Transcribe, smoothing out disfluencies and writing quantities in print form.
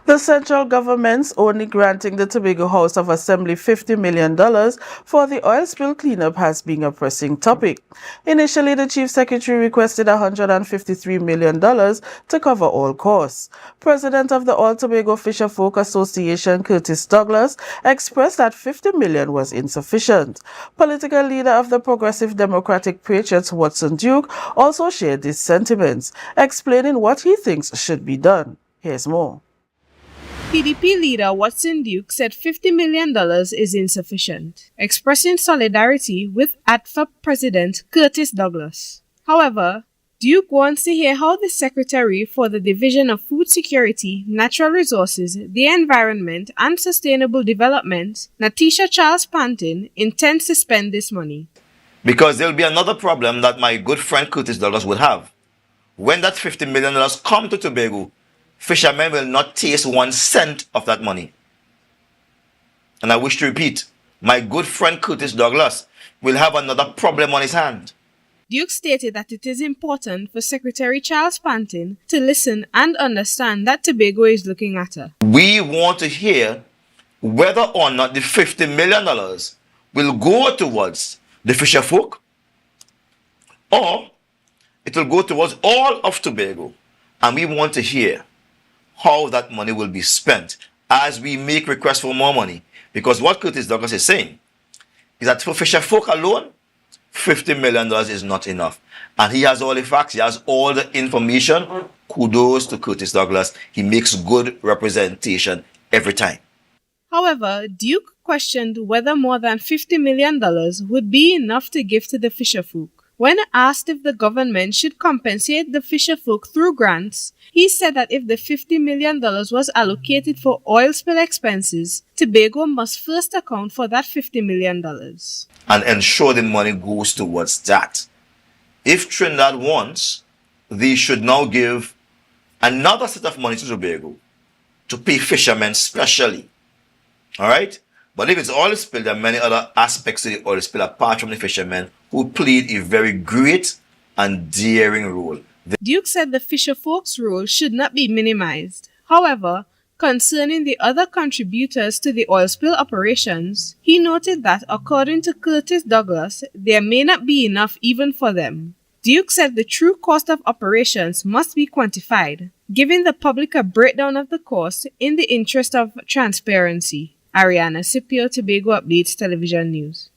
The central government's only granting the Tobago House of Assembly $50 million for the oil spill cleanup has been a pressing topic. Initially, the Chief Secretary requested $153 million to cover all costs. President of the All Tobago Fisherfolk Association, Curtis Douglas, expressed that $50 million was insufficient. Political leader of the Progressive Democratic Patriots, Watson Duke, also shared these sentiments, explaining what he thinks should be done. Here's more. PDP leader Watson Duke said $50 million is insufficient, expressing solidarity with ADFA President Curtis Douglas. However, Duke wants to hear how the Secretary for the Division of Food Security, Natural Resources, the Environment and Sustainable Development, Natisha Charles Pantin, intends to spend this money. Because there will be another problem that my good friend Curtis Douglas would have. When that $50 million come to Tobago, fishermen will not taste 1 cent of that money. And I wish to repeat, my good friend Curtis Douglas will have another problem on his hand. Duke stated that it is important for Secretary Charles Pantin to listen and understand that Tobago is looking at her. We want to hear whether or not the $50 million will go towards the fisherfolk or it will go towards all of Tobago. And we want to hear how that money will be spent as we make requests for more money. Because what Curtis Douglas is saying is that for fisherfolk alone, $50 million is not enough. And he has all the facts, he has all the information. Kudos to Curtis Douglas. He makes good representation every time. However, Duke questioned whether more than $50 million would be enough to give to the fisherfolk. When asked if the government should compensate the fisherfolk through grants, he said that if the $50 million was allocated for oil spill expenses, Tobago must first account for that $50 million. And ensure the money goes towards that. If Trinidad wants, they should now give another set of money to Tobago to pay fishermen specially. Alright? But if it's oil spill, there are many other aspects to the oil spill apart from the fishermen who played a very great and daring role. Duke said the fisherfolk's role should not be minimized. However, concerning the other contributors to the oil spill operations, he noted that according to Curtis Douglas, there may not be enough even for them. Duke said the true cost of operations must be quantified, giving the public a breakdown of the cost in the interest of transparency. Ariana Scipio, Tobago Updates Television News.